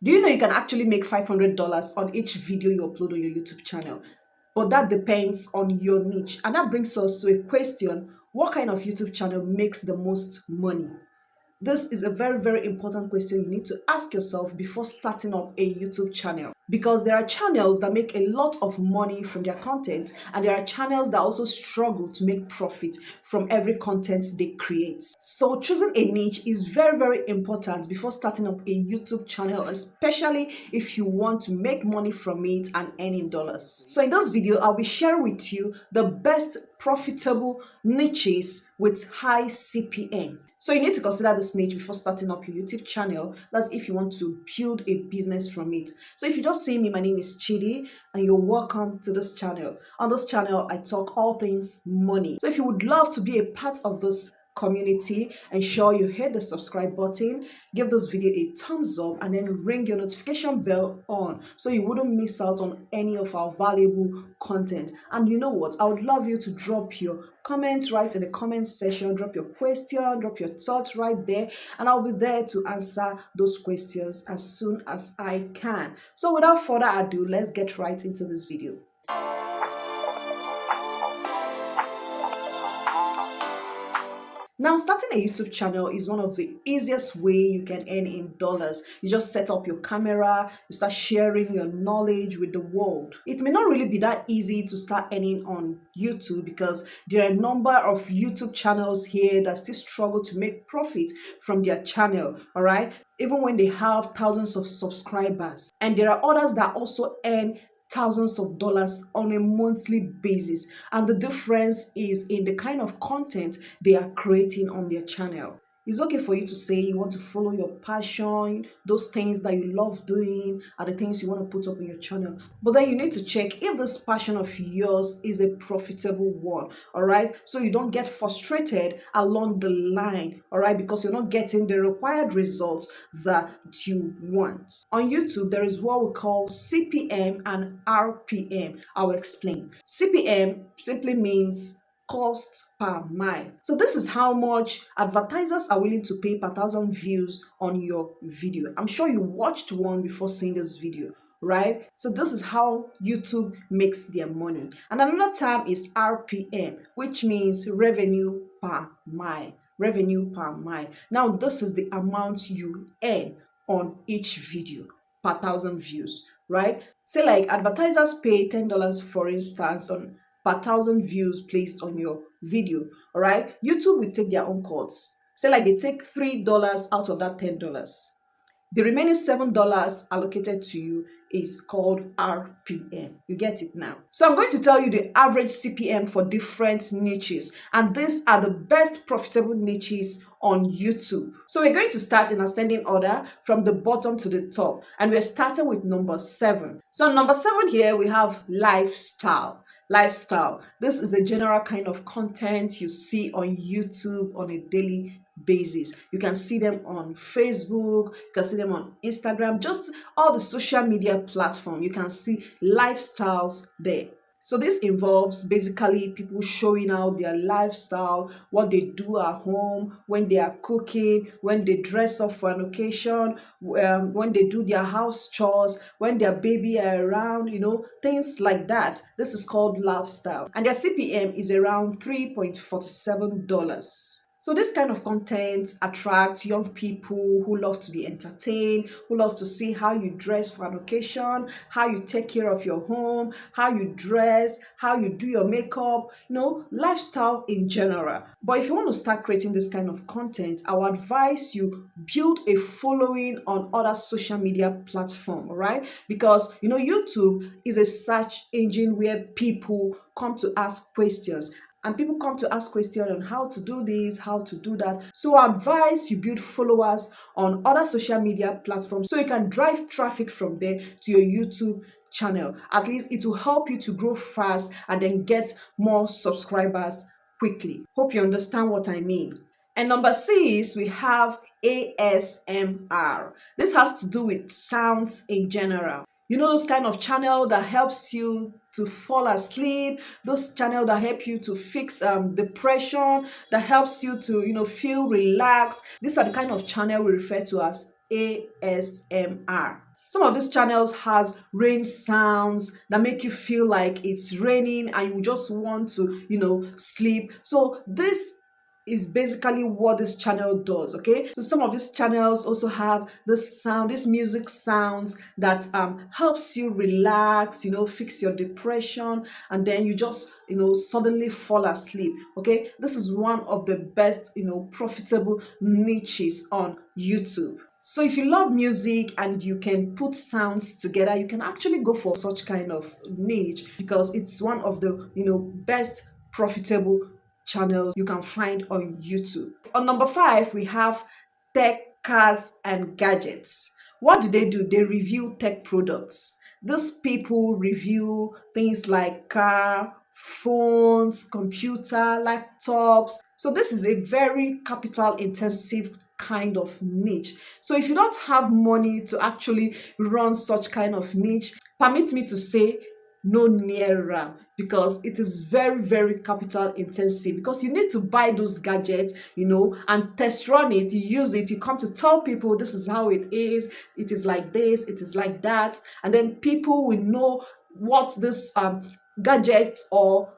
Do you know you can actually make $500 on each video you upload on your YouTube channel? But that depends on your niche. And that brings us to a question: what kind of YouTube channel makes the most money? This is a very, very important question you need to ask yourself before starting up a YouTube channel. Because there are channels that make a lot of money from their content, and there are channels that also struggle to make profit from every content they create. So choosing a niche is very, very important before starting up a YouTube channel, especially if you want to make money from it and earn in dollars. So in this video, I'll be sharing with you the best profitable niches with high CPM. So you need to consider this niche before starting up your YouTube channel. That's if you want to build a business from it. So if you just see me, my name is Chidi, and you're welcome to this channel. On this channel, I talk all things money. So if you would love to be a part of this community, ensure you hit the subscribe button, give this video a thumbs up, and then ring your notification bell on so you wouldn't miss out on any of our valuable content. And you know what, I would love you to drop your comment right in the comment section, drop your question, drop your thoughts right there, and I'll be there to answer those questions as soon as I can. So without further ado, let's get right into this video. Now, starting a YouTube channel is one of the easiest way you can earn in dollars. You just set up your camera, you start sharing your knowledge with the world. It may not really be that easy to start earning on YouTube because there are a number of YouTube channels here that still struggle to make profit from their channel, all right? Even when they have thousands of subscribers. And there are others that also earn thousands of dollars on a monthly basis, and the difference is in the kind of content they are creating on their channel. It's okay for you to say you want to follow your passion, those things that you love doing are the things you want to put up on your channel. But then you need to check if this passion of yours is a profitable one, all right? So you don't get frustrated along the line, all right? Because you're not getting the required results that you want. On YouTube, there is what we call CPM and RPM. I'll explain. CPM simply means cost per mile. So this is how much advertisers are willing to pay per thousand views on your video. I'm sure you watched one before seeing this video, right? So this is how YouTube makes their money. And another term is RPM, which means revenue per mile. Revenue per mile. Now this is the amount you earn on each video per thousand views, right? Say like advertisers pay $10, for instance, on per thousand views placed on your video, all right? YouTube will take their own cuts. Say like they take $3 out of that $10. The remaining $7 allocated to you is called RPM. You get it now? So I'm going to tell you the average CPM for different niches, and these are the best profitable niches on YouTube. So we're going to start in ascending order from the bottom to the top, and we're starting with number 7. So number 7 here we have lifestyle. Lifestyle. This is a general kind of content you see on YouTube on a daily basis. You can see them on Facebook, you can see them on Instagram, just all the social media platform. You can see lifestyles there. So this involves basically people showing out their lifestyle, what they do at home, when they are cooking, when they dress up for an occasion, when they do their house chores, when their baby are around, things like that. This is called lifestyle. And their CPM is around $3.47. So this kind of content attracts young people who love to be entertained, who love to see how you dress for an occasion, how you take care of your home, how you dress, how you do your makeup, lifestyle in general. But if you want to start creating this kind of content, I would advise you build a following on other social media platform, right? Because YouTube is a search engine where people come to ask questions. And people come to ask questions on how to do this, how to do that. So I advise you build followers on other social media platforms so you can drive traffic from there to your YouTube channel. At least it will help you to grow fast and then get more subscribers quickly. Hope you understand what I mean. And number 6, we have ASMR. This has to do with sounds in general. Those kind of channel that helps you to fall asleep, those channel that help you to fix depression, that helps you to feel relaxed. These are the kind of channel we refer to as ASMR. Some of these channels has rain sounds that make you feel like it's raining and you just want to, sleep. So this is basically what this channel does. Okay, so some of these channels also have this music sounds that helps you relax, fix your depression, and then you just suddenly fall asleep. Okay, this is one of the best profitable niches on YouTube. So if you love music and you can put sounds together, you can actually go for such kind of niche because it's one of the best profitable channels you can find on YouTube. On number 5, we have tech, cars, and gadgets. What do? They review tech products. These people review things like car, phones, computer, laptops. So this is a very capital intensive kind of niche. So if you don't have money to actually run such kind of niche, permit me to say no near am, because it is very very capital intensive, because you need to buy those gadgets and test run it, you use it, you come to tell people this is how it is like this, it is like that, and then people will know what this gadget or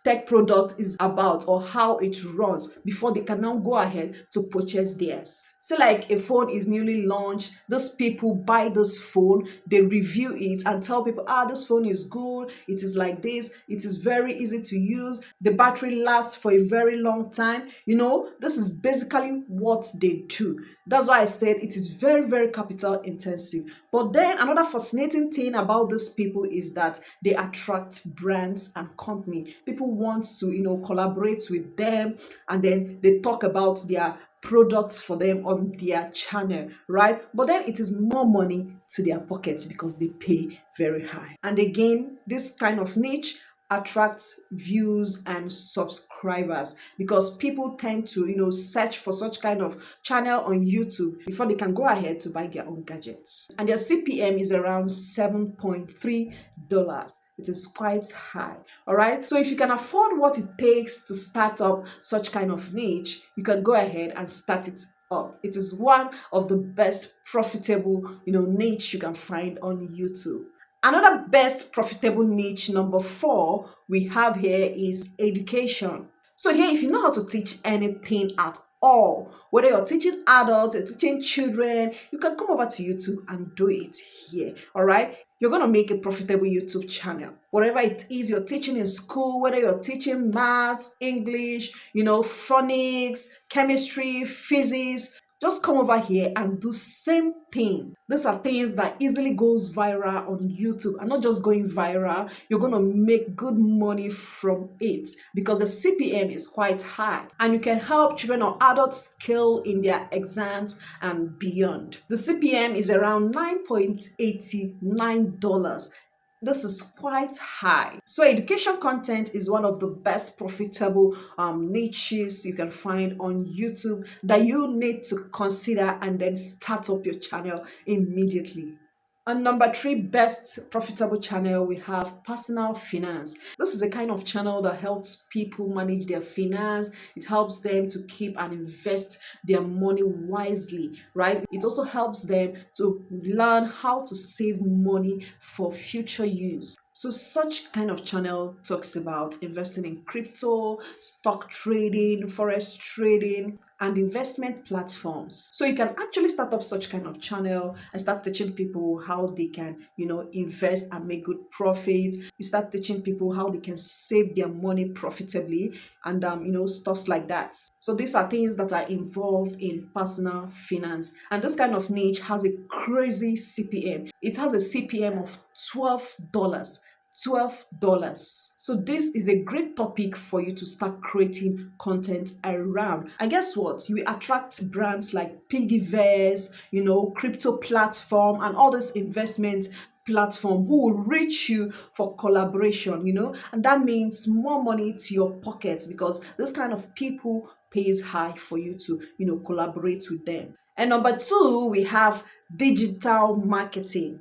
tech product is about or how it runs before they can now go ahead to purchase theirs. Say like a phone is newly launched, those people buy this phone, they review it and tell people, this phone is good, it is like this, it is very easy to use, the battery lasts for a very long time. This is basically what they do. That's why I said it is very very capital intensive. But then another fascinating thing about these people is that they attract brands and company. People want to collaborate with them, and then they talk about their products for them on their channel, right? But then it is more money to their pockets because they pay very high. And again, this kind of niche attracts views and subscribers because people tend to search for such kind of channel on YouTube before they can go ahead to buy their own gadgets. And their CPM is around $7.3. It is quite high. All right, so if you can afford what it takes to start up such kind of niche, you can go ahead and start it up. It is one of the best profitable niche you can find on YouTube. Another best profitable niche, number 4, we have here is education. So here, if you know how to teach anything at all, whether you're teaching adults, you're teaching children, you can come over to YouTube and do it here. All right, you're going to make a profitable YouTube channel. Whatever it is you're teaching in school, whether you're teaching maths, English, phonics, chemistry, physics, just come over here and do same thing. These are things that easily goes viral on YouTube, and not just going viral, you're going to make good money from it because the CPM is quite high, and you can help children or adults scale in their exams and beyond. The CPM is around $9.89. This is quite high. So education content is one of the best profitable niches you can find on YouTube that you need to consider and then start up your channel immediately. And number 3 best profitable channel, we have personal finance. This is a kind of channel that helps people manage their finance. It helps them to keep and invest their money wisely, right? It also helps them to learn how to save money for future use. So such kind of channel talks about investing in crypto, stock trading, forex trading, and investment platforms. So you can actually start up such kind of channel and start teaching people how they can, invest and make good profit. You start teaching people how they can save their money profitably and stuffs like that. So these are things that are involved in personal finance. And this kind of niche has a crazy CPM. It has a CPM of $12. $12. So this is a great topic for you to start creating content around. And guess what? You attract brands like Piggyverse, crypto platform, and all this investment platform who will reach you for collaboration, and that means more money to your pockets because this kind of people pays high for you to, collaborate with them. And number 2, we have digital marketing.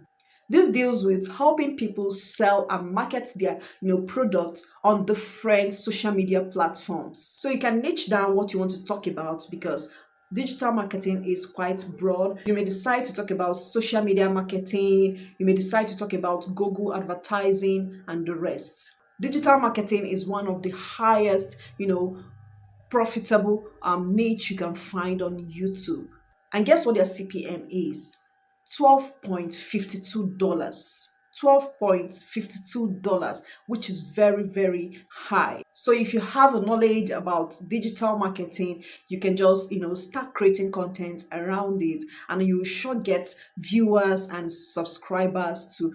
This deals with helping people sell and market their products on different social media platforms. So you can niche down what you want to talk about because Digital marketing is quite broad. You may decide to talk about social media marketing, you may decide to talk about Google advertising and the rest. Digital marketing is one of the highest, profitable niche you can find on YouTube. And guess what their CPM is? $12.52. $12.52, which is very, very high. So if you have a knowledge about digital marketing, you can just, start creating content around it, and you will sure get viewers and subscribers to,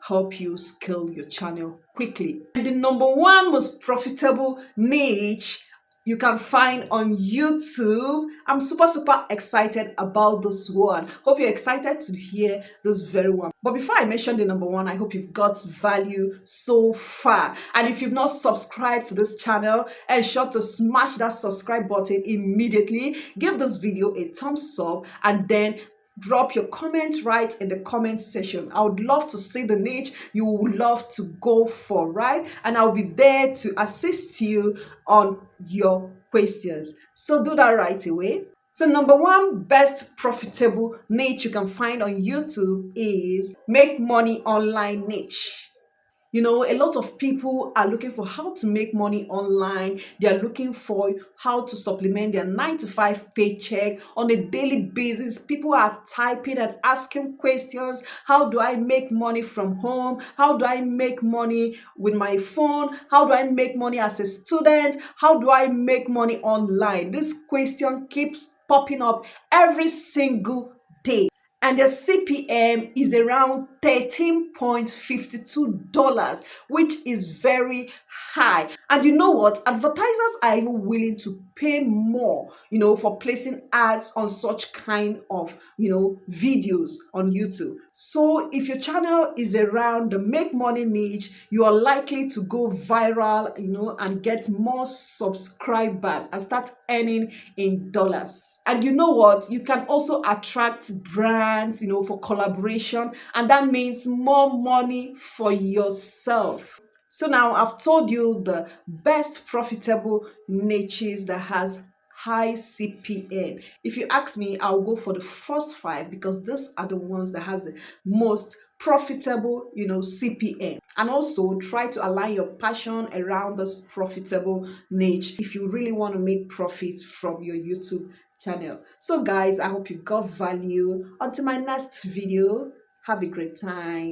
help you scale your channel quickly. And the number one most profitable niche you can find on YouTube. I'm super, super excited about this one. Hope you're excited to hear this very one. But before I mention the number one, I hope you've got value so far. And if you've not subscribed to this channel, ensure to smash that subscribe button immediately. Give this video a thumbs up and then drop your comments right in the comment section. I would love to see the niche you would love to go for, right? And I'll be there to assist you on your questions. So do that right away. So number one best profitable niche you can find on YouTube is make money online niche. A lot of people are looking for how to make money online. They are looking for how to supplement their 9 to 5 paycheck on a daily basis. People are typing and asking questions. How do I make money from home? How do I make money with my phone? How do I make money as a student? How do I make money online? This question keeps popping up every single day, and the CPM is around $13.52, which is very high. And you know what? Advertisers are even willing to pay more, for placing ads on such kind of, videos on YouTube. So if your channel is around the make money niche, you are likely to go viral, and get more subscribers and start earning in dollars. And you know what? You can also attract brands, for collaboration, and that means more money for yourself. So now I've told you the best profitable niches that has high CPM. If you ask me, I'll go for the first five because these are the ones that has the most profitable, CPM. And also try to align your passion around this profitable niche if you really want to make profits from your YouTube channel. So guys, I hope you got value. Until my next video, have a great time.